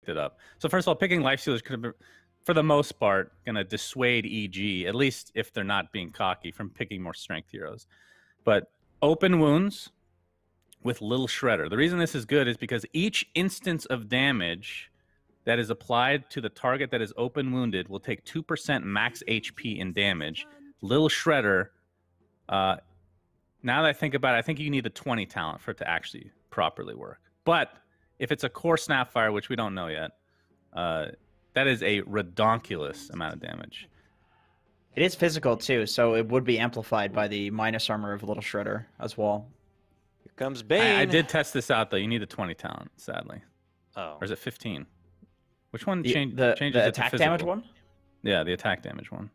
picked it up. So first of all, picking life stealers could have been, for the most part, going to dissuade EG, at least if they're not being cocky, from picking more strength heroes. But open wounds with Little Shredder. The reason this is good is because each instance of damage that is applied to the target that is open wounded will take 2% max HP in damage. Little Shredder, now that I think about it, I think you need a 20 talent for it to actually properly work. But if it's a core Snapfire, which we don't know yet, that is a redonkulous amount of damage. It is physical too, so it would be amplified by the minus armor of Little Shredder as well. Here comes Bane. I did test this out though. You need a 20 talent, sadly. Oh. Or is it 15? Which one changes the attack damage one? Yeah, the attack damage one.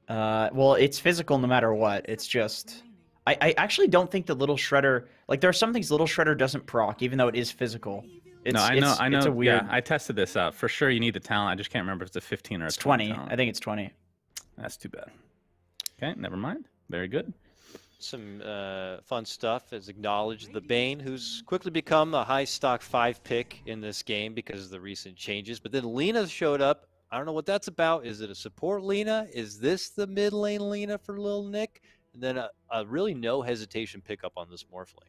Well, it's physical no matter what. It's just... I actually don't think the Little Shredder... Like, there are some things Little Shredder doesn't proc, even though it is physical. I know. It's a weird... Yeah, I tested this out. For sure you need the talent. I just can't remember if it's a 15 or a 20 talent. I think it's 20. That's too bad. Okay, never mind. Very good. Some fun stuff is acknowledged the Bane, who's quickly become a high stock 5 pick in this game because of the recent changes. But then Lina showed up. I don't know what that's about. Is it a support Lina? Is this the mid lane Lina for Lil Nick? And then a really no hesitation pickup on this Morphling.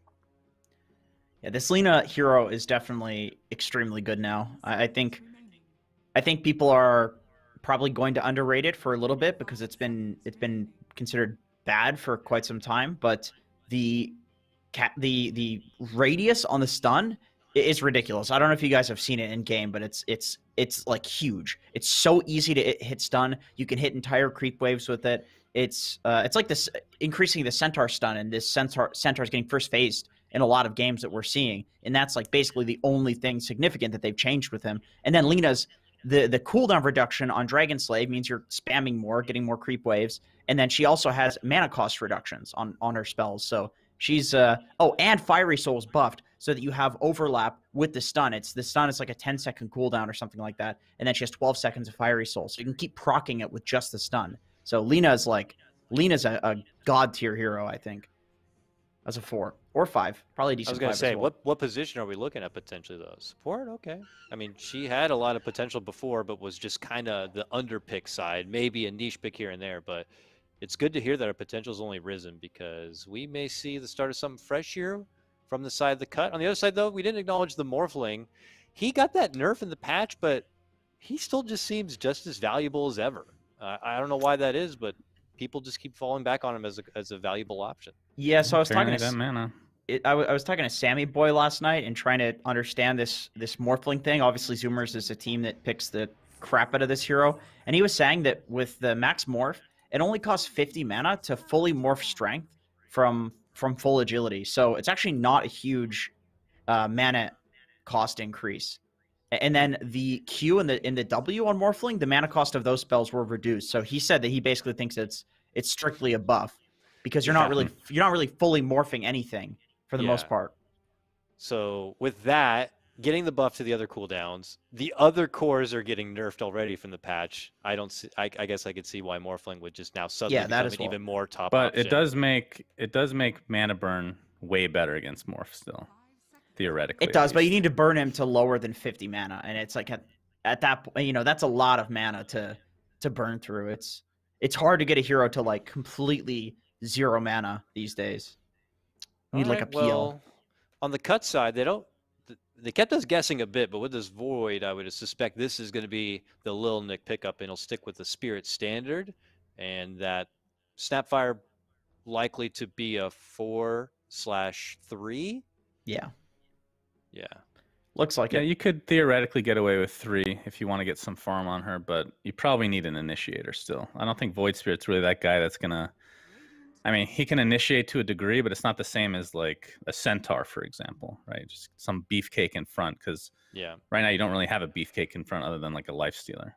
Yeah, this Lina hero is definitely extremely good now. I think people are probably going to underrate it for a little bit because it's been considered bad for quite some time. But the radius on the stun is ridiculous. I don't know if you guys have seen it in game, but it's like huge. It's so easy to hit stun. You can hit entire creep waves with it. It's like this increasing the centaur stun, and this centaur is getting first phased in a lot of games that we're seeing, and that's like basically the only thing significant that they've changed with him. And then Lina's the cooldown reduction on Dragon Slave means you're spamming more, getting more creep waves, and then she also has mana cost reductions on her spells. So she's and Fiery Soul's buffed so that you have overlap with the stun. The stun is like a 10-second cooldown or something like that, and then she has 12 seconds of Fiery Soul, so you can keep proccing it with just the stun. So Lina's a god tier hero, I think, as a 4 or 5, probably a decent. I was going to say, well. what position are we looking at potentially though? Support, okay. I mean, she had a lot of potential before, but was just kind of the underpick side, maybe a niche pick here and there. But it's good to hear that her potential's only risen because we may see the start of something fresh here from the side of the cut. On the other side, though, we didn't acknowledge the Morphling. He got that nerf in the patch, but he still just seems just as valuable as ever. I don't know why that is, but people just keep falling back on him as a valuable option. Yeah, so I was talking that mana. I was talking to Sammy Boy last night and trying to understand this Morphling thing. Obviously, Zoomers is a team that picks the crap out of this hero, and he was saying that with the max morph, it only costs 50 mana to fully morph strength from full agility. So it's actually not a huge mana cost increase. And then the Q and the W on Morphling, the mana cost of those spells were reduced. So he said that he basically thinks it's strictly a buff because you're not really fully morphing anything for the most part. So with that, getting the buff to the other cooldowns, the other cores are getting nerfed already from the patch. I don't see. I guess I could see why Morphling would just now suddenly become an even more top option. But it does make mana burn way better against Morph still. Theoretically, it does, but you need to burn him to lower than 50 mana, and it's like at that point, that's a lot of mana to burn through. It's hard to get a hero to like completely 0 mana these days. You need like a peel. Well, on the cut side, they kept us guessing a bit, but with this Void, I would suspect this is going to be the Lil Nick pickup, and he'll stick with the Spirit Standard, and that Snapfire likely to be a 4/3. Yeah. Yeah. Looks like it. You could theoretically get away with 3 if you want to get some farm on her, but you probably need an initiator still. I don't think Void Spirit's really that guy that's going to... I mean, he can initiate to a degree, but it's not the same as like a Centaur, for example, right? Just some beefcake in front, because right now you don't really have a beefcake in front other than like a lifestealer.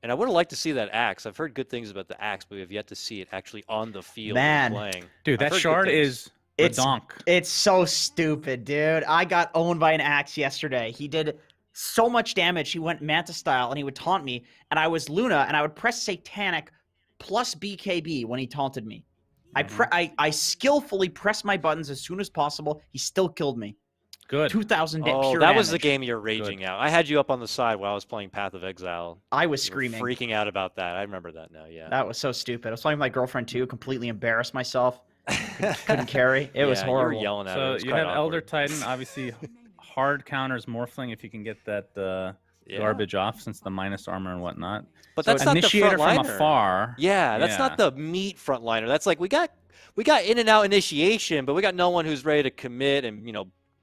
And I would have liked to see that axe. I've heard good things about the axe, but we have yet to see it actually on the field playing. Dude, that shard is... It's so stupid, dude. I got owned by an axe yesterday. He did so much damage. He went Manta style, and he would taunt me. And I was Luna, and I would press Satanic plus BKB when he taunted me. I skillfully pressed my buttons as soon as possible. He still killed me. Good. 2,000 Oh, pure that was the damage. game you're raging out. I had you up on the side while I was playing Path of Exile. I was You were screaming. freaking out about that. I remember that now. Yeah. That was so stupid. I was playing with my girlfriend too. Completely embarrassed myself. Couldn't carry. It was horrible. You were yelling at so it. It you have Elder Titan, obviously hard counters Morphling if you can get that garbage off since the minus armor and whatnot. But so that's not the initiator frontliner. from afar. Yeah, that's not the meat frontliner. That's like we got in and out initiation, but we got no one who's ready to commit and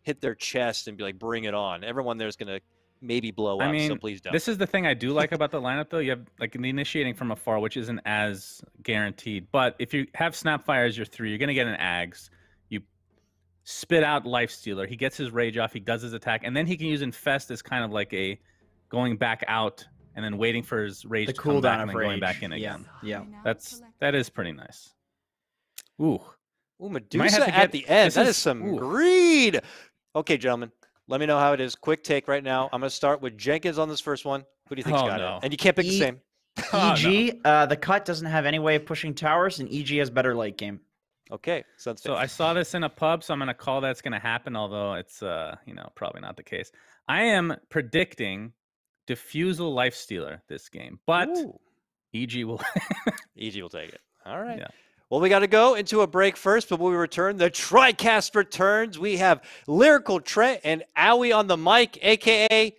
hit their chest and be like, bring it on. Everyone there's gonna maybe blow up. So please don't. This is the thing I do like about the lineup, though. You have like the initiating from afar, which isn't as guaranteed. But if you have Snapfire as your 3, you're gonna get an Ags. You spit out Lifestealer. He gets his rage off. He does his attack, and then he can use Infest as kind of like a going back out and then waiting for his rage to come back and then going back in again. Yeah. That is pretty nice. Ooh, Medusa at the end. That is some greed. Okay, gentlemen, let me know how it is. Quick take right now. I'm going to start with Jenkins on this first one. Who do you think's got it? And you can't pick the same. EG, the cut doesn't have any way of pushing towers, and EG has better late game. Okay, so I saw this in a pub, so I'm going to call that's going to happen, although it's probably not the case. I am predicting Diffusal Lifestealer this game, but EG will EG will take it. All right. Yeah. Well, we got to go into a break first, but when we return, the TriCast returns. We have Lyrical Trent and Aui on the mic, a.k.a.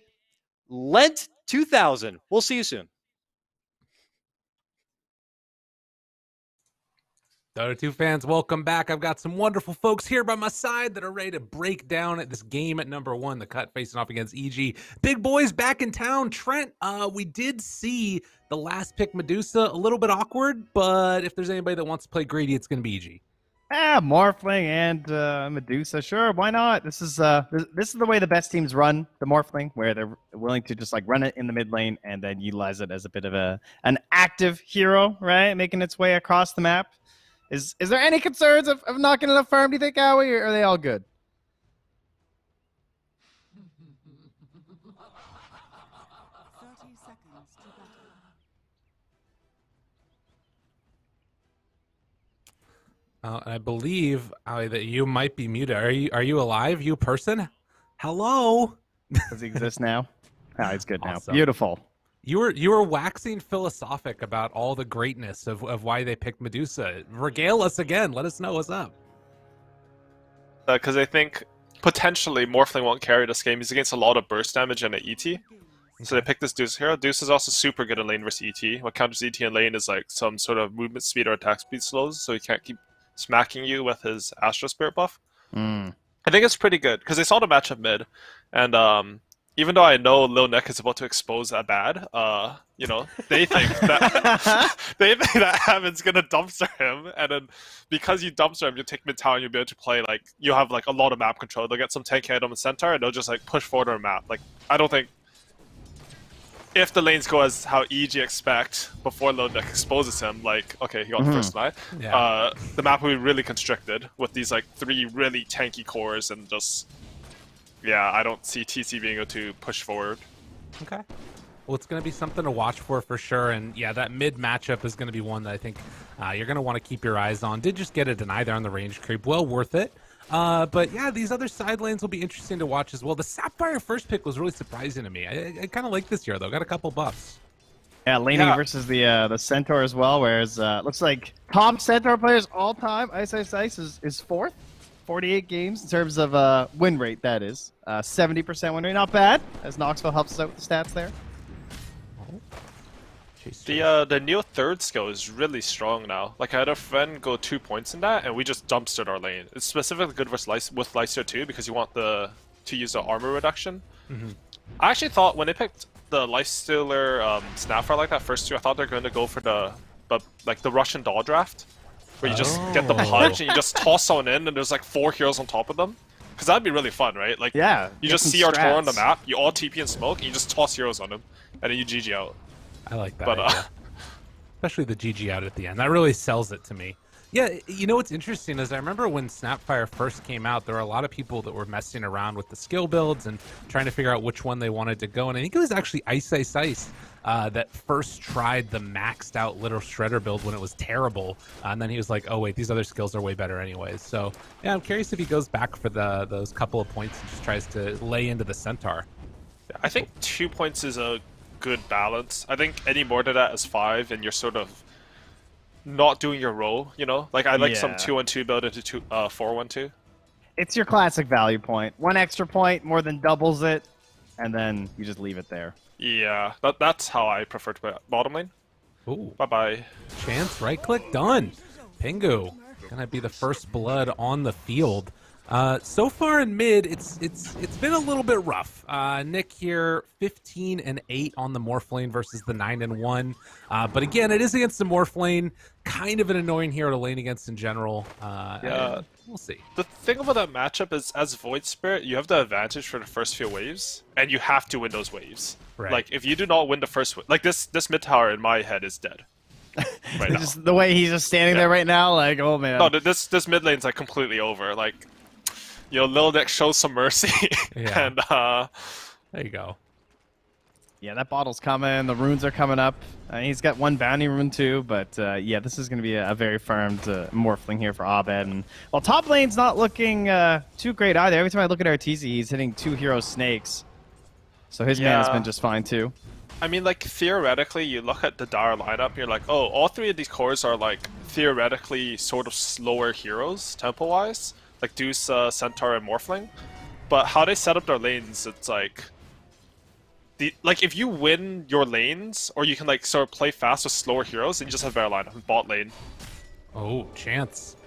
Lent2000. We'll see you soon. Dota 2 fans, welcome back. I've got some wonderful folks here by my side that are ready to break down at this game at number 1, the cut facing off against EG. Big boys back in town. Trent, we did see the last pick Medusa, a little bit awkward, but if there's anybody that wants to play greedy, it's going to be EG. Morphling and Medusa, sure, why not? This is the way the best teams run the Morphling, where they're willing to just like run it in the mid lane and then utilize it as a bit of an active hero, right, making its way across the map. Is there any concerns of not getting enough farm, do you think, Aui, or are they all good? I believe, Aui, that you might be muted. Are you alive, you person? Hello? Does he exist now? Oh, he's good Awesome. now. Beautiful. You were waxing philosophic about all the greatness of why they picked Medusa. Regale us again. Let us know what's up. Because I think potentially Morphling won't carry this game. He's against a lot of burst damage and an ET. So they picked this Deuce hero. Deuce is also super good in lane versus ET. What counters ET in lane is like some sort of movement speed or attack speed slows, so he can't keep smacking you with his Astro Spirit buff. I think it's pretty good, because they saw the matchup mid, and even though I know Lil Nick is about to expose that bad, they think that Hammond's gonna dumpster him, and then because you dumpster him, you take mid tower, and you'll be able to play you have a lot of map control. They'll get some tank item and centaur, and they'll just push forward on the map. I don't think if the lanes go as how EG expect before Lil Nick exposes him, okay, he got the first line, the map will be really constricted with these 3 really tanky cores and just. Yeah, I don't see TC being able to push forward. Okay. Well, it's going to be something to watch for sure. And yeah, that mid matchup is going to be one that I think you're going to want to keep your eyes on. Did just get a deny there on the range creep. Well worth it. But yeah, these other side lanes will be interesting to watch as well. The Sapphire first pick was really surprising to me. I kind of like this hero, though. Got a couple buffs. Yeah, laning versus the Centaur as well, whereas looks like top Centaur players all time, Ice is 4th. 48 games in terms of win rate, that is. 70% win rate, not bad, as Knoxville helps us out with the stats there. The Neo third skill is really strong now. I had a friend go 2 points in that, and we just dumpstered our lane. It's specifically good with Lysir too, because you want to use the armor reduction. I actually thought when they picked the Lifestealer Snapfire like that first 2, I thought they were going to go for the Russian doll draft. Where you just get the punch and you just toss someone in and there's 4 heroes on top of them. Because that'd be really fun, right? You just see Artura on the map, you all TP and smoke, and you just toss heroes on him, and then you GG out. I like that idea. Especially the GG out at the end. That really sells it to me. Yeah, you know what's interesting is I remember when Snapfire first came out, there were a lot of people that were messing around with the skill builds and trying to figure out which one they wanted to go. And I think it was actually Ice that first tried the maxed out Little Shredder build when it was terrible. And then he was like, oh, wait, these other skills are way better anyways. So, yeah, I'm curious if he goes back for those couple of points and just tries to lay into the Centaur. I think 2 points is a good balance. I think any more than that is 5, and you're sort of not doing your role, you know? Like, I like some 2-1-2 build into 4-1-2. It's your classic value point. 1 extra point more than doubles it, and then you just leave it there. Yeah, that's how I prefer to play bottom lane. Ooh. Bye-bye. Chance, right click, done. Pingu, gonna be the first blood on the field. So far in mid, it's been a little bit rough. Nick here, 15-8 on the Morph lane versus the 9-1. But again, it is against the Morph lane. Kind of an annoying hero to lane against in general. Yeah, we'll see. The thing about that matchup is, as Void Spirit, you have the advantage for the first few waves, and you have to win those waves. Right. Like, if you do not win the first wave, like this mid tower in my head is dead. Right now. Just the way he's just standing there right now, like, oh man. No, this mid lane's like completely over. Like, you know, Lil Nick shows some mercy, Yeah. and There you go. Yeah, that bottle's coming. The runes are coming up. He's got 1 bounty rune too, but yeah, this is going to be a very farmed Morphling here for Abed. And well, top lane's not looking too great either. Every time I look at Arteezy, he's hitting 2 hero snakes. So his mana's been just fine too. I mean, like, theoretically, you look at the Dire lineup, you're like, oh, all 3 of these cores are, like, theoretically sort of slower heroes, tempo-wise. Like Deuce, Centaur, and Morphling. But how they set up their lanes, it's like... like, if you win your lanes, or you can, like, sort of play fast with slower heroes, then you just have better lineup in bot lane. Oh, Chance.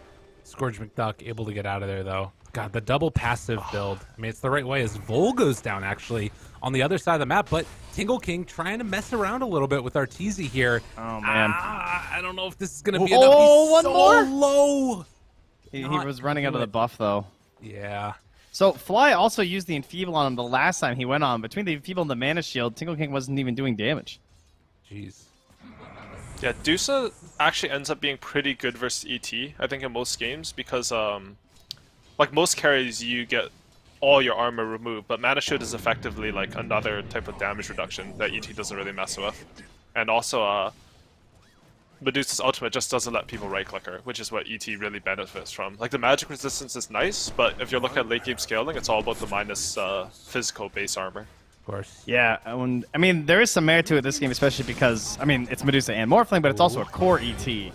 Scourge McDuck able to get out of there, though. God, the double passive build. I mean, it's the right way as Vol goes down, actually, on the other side of the map. But Tingle King trying to mess around a little bit with Arteezy here. Oh, man. I don't know if this is going to be enough. He's one so more? low. He was running out of the buff, though. Yeah. So Fly also used the Enfeeble on him the last time he went on. Between the Enfeeble and the Mana Shield, Tingle King wasn't even doing damage. Jeez. Yeah, Dusa actually ends up being pretty good versus ET, I think, in most games, because, like, most carries, you get all your armor removed, but Mana Shield is effectively, like, another type of damage reduction that ET doesn't really mess with. And also, Medusa's ultimate just doesn't let people right-click her, which is what ET really benefits from. Like, the magic resistance is nice, but if you're looking at late-game scaling, it's all about the minus physical base armor. Of course. Yeah, I mean, there is some merit to it this game, especially because, I mean, it's Medusa and Morphling, but it's also a core ET,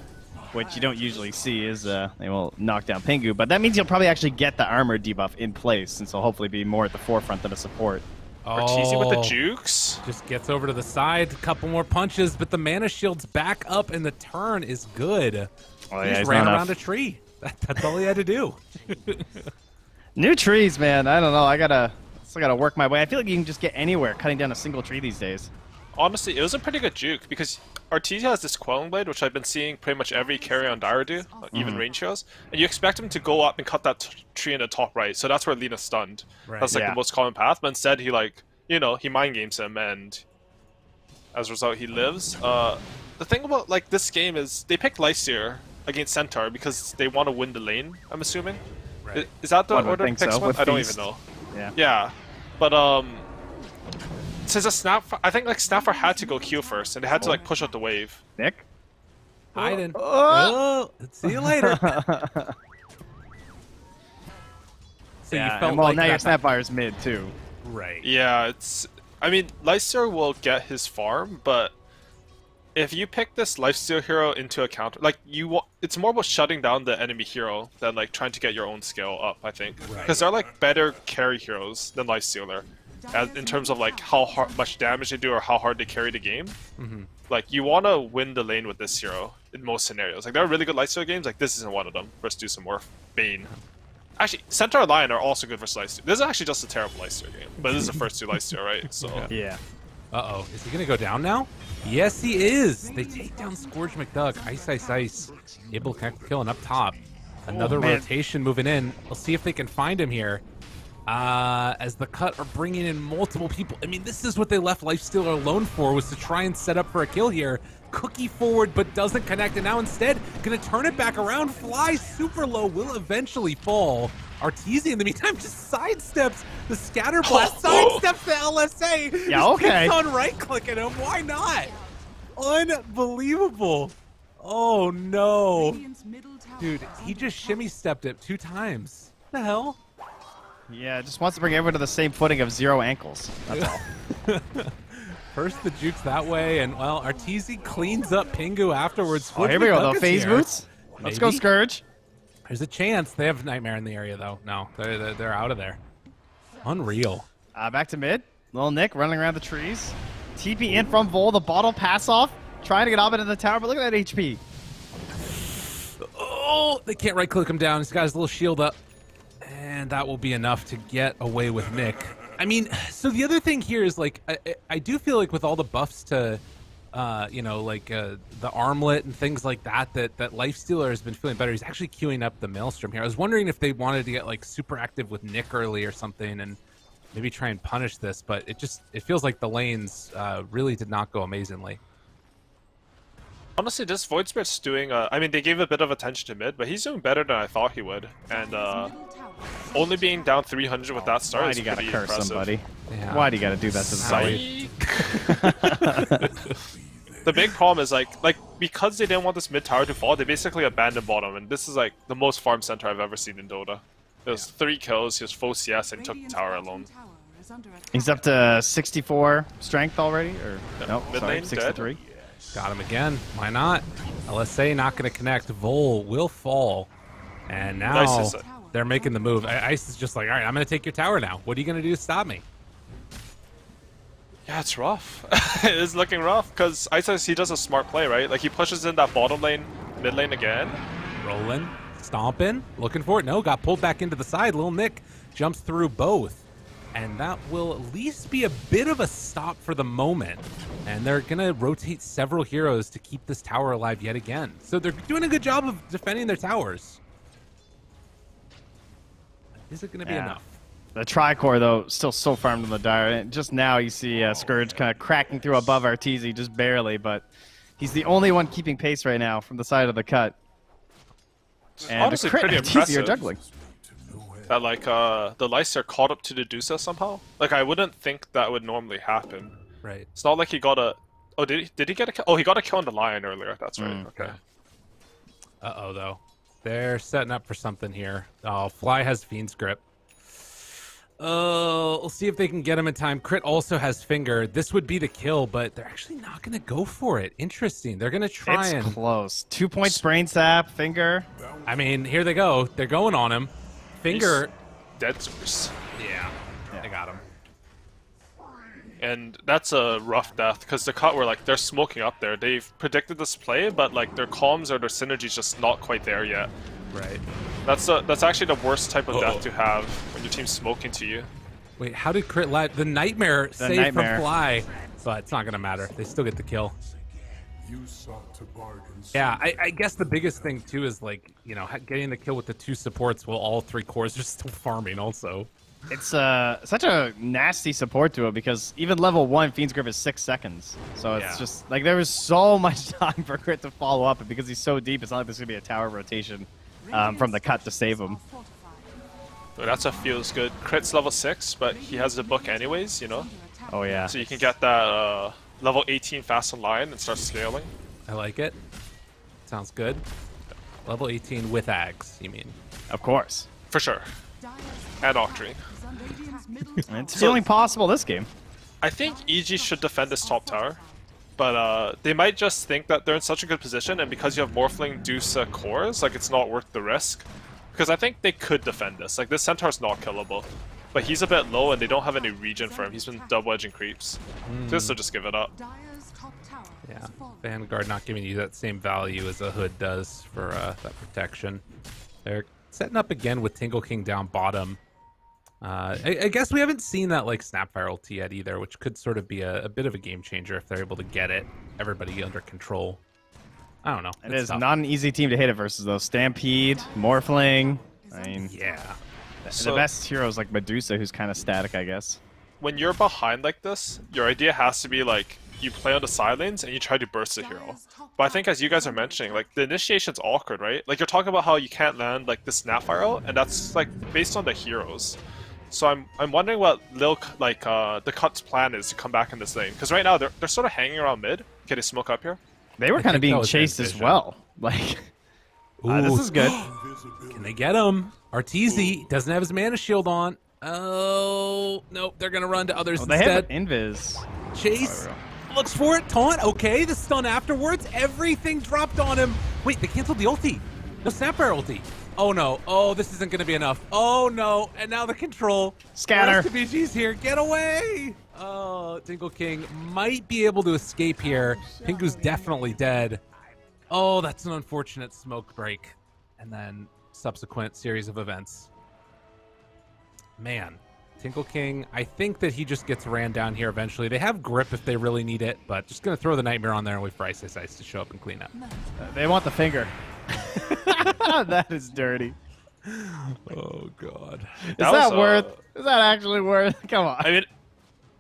which you don't usually see is they will knock down Pingu. But that means you'll probably actually get the armor debuff in place, since he'll hopefully be more at the forefront than a support. Arteezy with the jukes. Just gets over to the side, a couple more punches, but the Mana Shield's back up and the turn is good. Oh, He yeah, just ran around a tree. That's all he had to do. New trees, man. I don't know. I still gotta work my way. I feel like you can just get anywhere cutting down a single tree these days. Honestly, it was a pretty good juke, because Arteezy has this Quelling Blade, which I've been seeing pretty much every carry on Dire do, even range heroes, and you expect him to go up and cut that tree in the top right, so that's where Lena's stunned. Right. That's like the most common path, but instead he, like, you know, he mind games him, and as a result he lives. The thing about, like, this game is they picked Lifesteer against Centaur because they want to win the lane, I'm assuming. Right. Is that the One would order think picks so, one? with I don't Feast. even know. Yeah. Yeah, but since I think, like, Snapper had to go Q first, and they had to, like, push out the wave. Nick? Hiding. Oh, see you later. So Yeah, you felt and well, like now your that- Snapfire's mid, too. Right. Yeah, I mean, Lifesteal will get his farm, but if you pick this Lifesteal hero into a counter, like, it's more about shutting down the enemy hero than, like, trying to get your own skill up, I think. Because they're, like, better carry heroes than Lifestealer. In terms of, like, how much damage they do or how hard they carry the game. Like, you want to win the lane with this hero in most scenarios. Like, there are really good Lifesteal games, like, this isn't one of them. Versus do some more Bane. Actually, Centaur and Lion are also good versus Lifesteal. This is actually just a terrible Lifesteal game, but this is the first 2 Lifesteal, right? So Yeah. Uh-oh. Is he going to go down now? Yes, he is. They take down Scourge McDuck. Ice. Able to kill him up top. Another man. rotation moving in. We'll see if they can find him here. as the cut are bringing in multiple people. I mean, this is what they left Lifestealer alone for, was to try and set up for a kill here. Cookie forward, but doesn't connect, and now instead gonna turn it back around. Fly super low, will eventually fall. Arteezy in the meantime just sidesteps the scatter blast, sidesteps the LSA. Yeah, okay. Just keeps on right-clicking him. Why not? Unbelievable. Oh no. Dude, he just shimmy stepped it 2 times. What the hell? Yeah, just wants to bring everyone to the same footing of 0 ankles. That's all. First the jukes that way, and well, Arteezy cleans up Pingu afterwards. Oh, here we go, though. Phase boots. Let's go, Scourge. There's a chance. They have Nightmare in the area, though. No, they're out of there. Unreal. Back to mid. Little Nick running around the trees. TP in from Vol. The bottle pass off. Trying to get up into the tower, but look at that HP. Oh, they can't right-click him down. He's got his little shield up. And that will be enough to get away with Nick. I mean, so the other thing here is, like, I do feel like with all the buffs to, you know, like the armlet and things like that, that Lifestealer has been feeling better. He's actually queuing up the Maelstrom here. I was wondering if they wanted to get, like, super active with Nick early or something and maybe try and punish this, but it feels like the lanes really did not go amazingly. Honestly, this Void Spirit's doing, I mean, they gave a bit of attention to mid, but he's doing better than I thought he would. And only being down 300 with that start is pretty impressive. Why'd you gotta curse somebody? Yeah. Why'd you gotta do that to the side? The big problem is, like because they didn't want this mid tower to fall, they basically abandoned bottom, and this is like the most farm center I've ever seen in Dota. It was 3 kills, he was full CS, and took the tower alone. He's up to 64 strength already? Or no, mid sorry, lane 63. Dead. Got him again. Why not? LSA not going to connect. Vol will fall. And now they're making the move. Ice is just like, all right, I'm going to take your tower now. What are you going to do to stop me? Yeah, it's rough. It's looking rough because Ice, he does a smart play, right? Like, he pushes in that bottom lane, mid lane again. Rolling, stomping, looking for it. No, got pulled back into the side. Little Nick jumps through both. And that will at least be a bit of a stop for the moment. And they're going to rotate several heroes to keep this tower alive yet again. So they're doing a good job of defending their towers. Is it going to be enough? The Tricore, though, still so farmed in the dire. And just now you see Scourge kind of cracking through above Arteezy, just barely. But he's the only one keeping pace right now from the side of the cut. And honestly pretty impressive. You're juggling. That, like, the Lyster caught up to the Dedusa somehow. Like, I wouldn't think that would normally happen. Right. It's not like he got a... Oh, did he get a kill? Oh, he got a kill on the Lion earlier. That's right. Okay. Uh-oh, though. They're setting up for something here. Oh, Fly has Fiend's Grip. Oh, we'll see if they can get him in time. Crit also has Finger. This would be the kill, but they're actually not going to go for it. Interesting. They're going to try It's close. 2 points Brain Sap, Finger. I mean, here they go. They're going on him. Finger. Dead Zeus. Yeah, they got him. And that's a rough death, because the cut were like, they're smoking up there. They've predicted this play, but like their comms or their synergy's just not quite there yet. Right. That's actually the worst type of death to have when your team's smoking to you. Wait, how did Crit live? The Nightmare saved from Fly, but it's not going to matter. They still get the kill. Yeah, I guess the biggest thing too is, like, you know, getting the kill with the 2 supports while all 3 cores are still farming also. It's such a nasty support to it because even level 1 Fiend's Grip is 6 seconds. So it's just like there was so much time for Crit to follow up, and because he's so deep, it's not like there's gonna be a tower rotation from the cut to save him. So that's what feels good. Crit's level 6, but he has the book anyways, you know? Oh yeah. So you can get that level 18 fast online and start scaling. I like it. Sounds good. Level 18 with Ags, you mean? Of course. For sure. And Octarine. It's feeling possible this game. I think EG should defend this top tower, but they might just think that they're in such a good position, and because you have Morphling, Dusa, cores, like, it's not worth the risk. Because I think they could defend this. Like, this Centaur's not killable, but he's a bit low and they don't have any regen for him. He's been double-edging creeps. So just give it up. Yeah, Vanguard not giving you that same value as a Hood does for that protection. They're setting up again with Tingle King down bottom. I guess we haven't seen that, like, Snapfire ulti yet either, which could sort of be a bit of a game changer if they're able to get it. Everybody under control. I don't know. It is not an easy team to hit it versus, though. Stampede, Morphling. I mean, yeah. So the best hero is like Medusa, who's kind of static, I guess. when you're behind like this, your idea has to be like you play on the side lanes and you try to burst the hero. But I think as you guys are mentioning, like the initiation's awkward, right? Like you're talking about how you can't land like the Snapfire out, and that's like based on the heroes. So I'm wondering what the Cut's plan is to come back in this lane, because right now they're sort of hanging around mid. Okay, they smoke up here. They were kind of being chased as well. Like, this is good. Can they get him? Arteezy doesn't have his mana shield on. Oh, nope. They're going to run to others They have instead. Invis. Chase looks for it. Taunt. Okay, the stun afterwards. Everything dropped on him. Wait, they canceled the ulti. No Snapfire ulti. Oh, no. Oh, this isn't going to be enough. Oh, no. And now the control. Scatter. BG's here. Get away. Oh, Tingle King might be able to escape here. Pingu's definitely dead. Oh, that's an unfortunate smoke break. And then subsequent series of events. Man, Tingle King, I think that he just gets ran down here eventually. They have grip if they really need it, but just going to throw the Nightmare on there and wait for Ice Ice Ice to show up and clean up. They want the finger. That is dirty. Oh, God. Is that actually worth? Come on. I mean,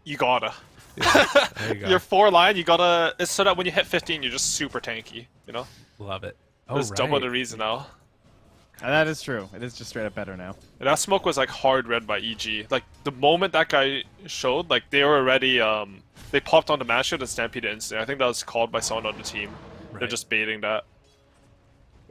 you gotta. Yeah, there you go. Your 4 line, you gotta. It's so that when you hit 15, you're just super tanky. You know. Love it. Oh, There's right. double the reason now. That is true. It is just straight up better now. And that smoke was like hard read by EG. Like the moment that guy showed, like they were already they popped on the match shield and stampeded instantly. I think that was called by someone on the team. They're Right. just baiting that.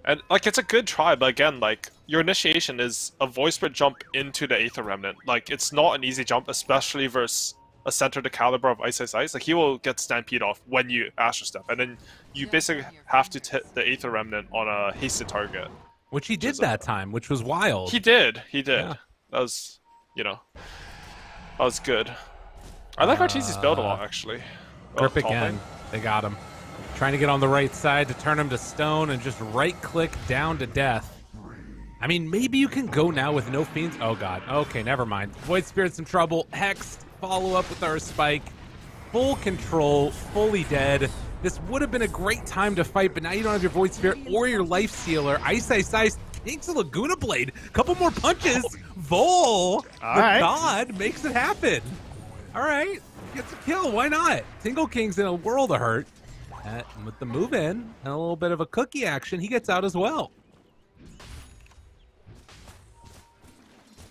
And like it's a good try, but again, like your initiation is a voice spread jump into the Aether Remnant. Like it's not an easy jump, especially versus a center the caliber of Ice Ice Ice. Like he will get stampede off when you Astro Step, and then you basically have to hit the Aether Remnant on a hasted target. Which he did that time, which was wild. He did. Yeah. That was, that was good. I like Arteezy's build a lot, actually. Grip top again. lane. They got him. Trying to get on the right side to turn him to stone and just right-click down to death. I mean, maybe you can go now with no fiends. Oh, God. Okay, never mind. Void Spirit's in trouble. Hexed. Follow up with our spike. Full control. Fully dead. This would have been a great time to fight, but now you don't have your Void Spirit or your Life Sealer. Ice Ice Ice takes a Laguna Blade. Couple more punches. Vol, the god, makes it happen. All right. Gets a kill. Why not? Tingle King's in a world of hurt. With the move in and a little bit of a cookie action, he gets out as well.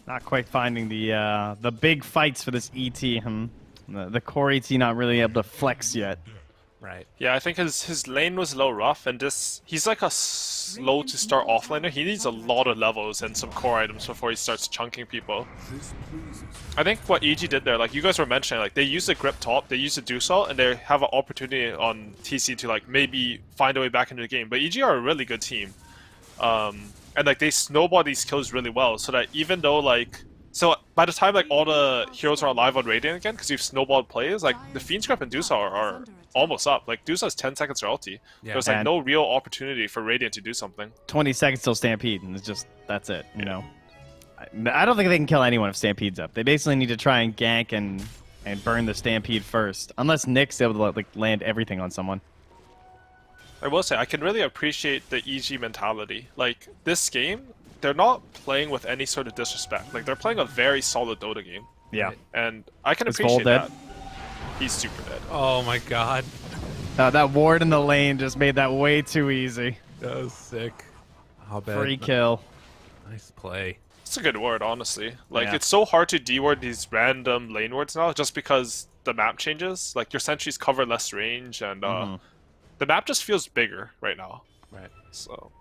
Not quite finding the big fights for this ET. The core ET not really able to flex yet. Right. Yeah, I think his lane was a little rough, and he's like a slow to start offlaner. He needs a lot of levels and some core items before he starts chunking people. I think what EG did there, like you guys were mentioning, like they use the grip top, they use the do salt, and they have an opportunity on TC to like maybe find a way back into the game. But EG are a really good team, and like they snowball these kills really well, so that even though like by the time like all the heroes are alive on Radiant again, because you've snowballed plays, like the Fiend's Grip and Deuce are almost up. Like Deuce has 10 seconds for ulti. Yeah. There's like no real opportunity for Radiant to do something. 20 seconds till Stampede, and it's just, that's it, you know. I don't think they can kill anyone if Stampede's up. They basically need to try and gank and burn the Stampede first. Unless Nick's able to like land everything on someone. I will say, I can really appreciate the EG mentality. Like, this game, they're not playing with any sort of disrespect. Like, they're playing a very solid Dota game. Yeah. And I can Is appreciate Vol dead? that. He's super dead. Oh my god. That ward in the lane just made that way too easy. That was sick. How bad. Free kill. Nice play. It's a good ward, honestly. Like, Yeah. it's so hard to de-ward these random lane wards now, just because the map changes. Like, your sentries cover less range, and the map just feels bigger right now. Right. So...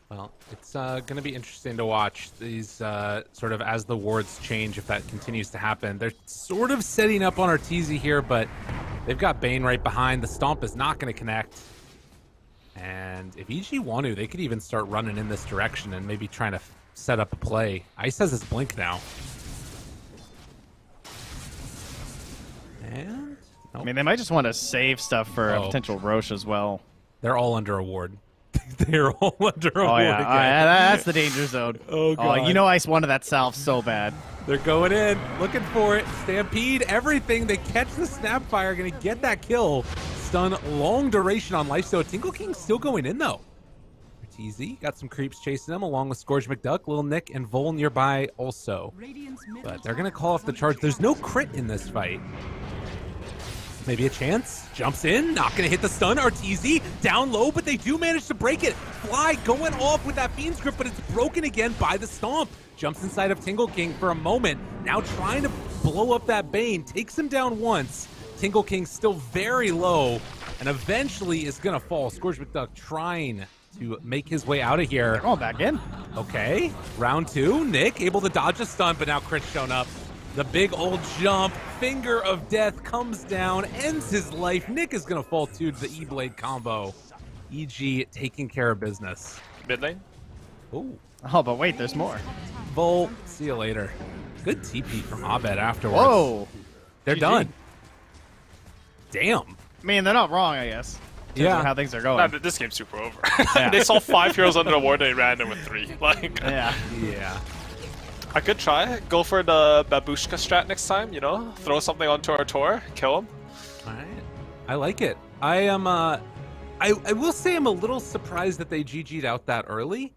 Well, it's going to be interesting to watch these sort of as the wards change, if that continues to happen. They're sort of setting up on Arteezy here, but they've got Bane right behind. The Stomp is not going to connect. And if EG want to, they could even start running in this direction and maybe trying to set up a play. Ice has his blink now. And... I mean, they might just want to save stuff for a potential Roche as well. They're all under a ward. They're all under a Oh, ward yeah. again. That's the danger zone. Oh, God. You know Ice wanted that salve so bad. They're going in, looking for it. Stampede, everything. They catch the Snapfire, going to get that kill. Stun, long duration on life. So Tingle King's still going in, though. TZ got some creeps chasing him along with Scourge McDuck, Lil Nick, and Vol nearby also. But they're going to call off the charge. There's no crit in this fight. Maybe a chance. Jumps in, not going to hit the stun. RTZ down low, but they do manage to break it. Fly going off with that Fiend's Grip, but it's broken again by the Stomp. Jumps inside of Tingle King for a moment. Now trying to blow up that Bane. Takes him down once. Tingle King still very low and eventually is going to fall. Scourge McDuck trying to make his way out of here. Going back in. Okay, round 2. Nick able to dodge a stun, but now Crit's shown up. The big old jump, Finger of Death comes down, ends his life. Nick is going to fall too to the E-Blade combo. EG taking care of business. Mid lane. Ooh. Oh, but wait, there's more. Vol, see you later. Good TP from Abed afterwards. Whoa. They're GG. done. Damn. I mean, they're not wrong, I guess. In terms Yeah. of how things are going. Nah, this game's super over. Yeah. They saw 5 heroes under the ward and they ran in with 3. Like, Yeah. Yeah. I could try. Go for the babushka strat next time, you know? Throw something onto our tour, kill him. All right. I like it. I am, I will say I'm a little surprised that they GG'd out that early.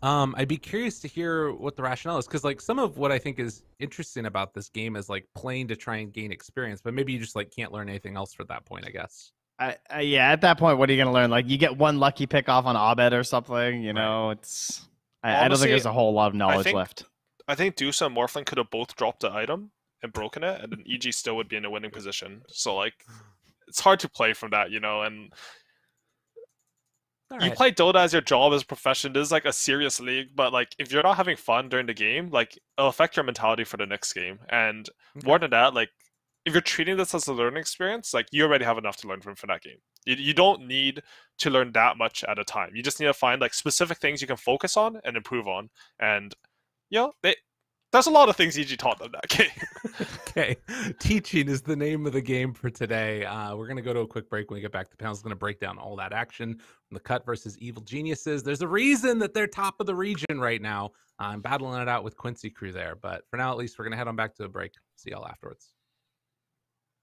I'd be curious to hear what the rationale is, because like some of what I think is interesting about this game is like playing to try and gain experience, but maybe you just like can't learn anything else for that point, I guess. Yeah, at that point, what are you going to learn? Like, you get one lucky pick off on Abed or something, you know? It's I don't think Honestly, there's a whole lot of knowledge left. I think Deuce and Morphling could have both dropped the item and broken it, and then EG still would be in a winning position. So, like, it's hard to play from that, you know? And All you right. play Dota as your job, as a profession. This is, like, a serious league, but, like, if you're not having fun during the game, like, it'll affect your mentality for the next game. And more than that, like, if you're treating this as a learning experience, like, you already have enough to learn from that game. You don't need to learn that much at a time. You just need to find, like, specific things you can focus on and improve on. And, you know, there's a lot of things EG taught them that game. Okay, teaching is the name of the game for today. We're going to go to a quick break. When we get back, the panel's going to break down all that action from the Cut versus Evil Geniuses. There's a reason that they're top of the region right now. I'm battling it out with Quincy Crew there. But for now, at least, we're going to head on back to a break. See y'all afterwards.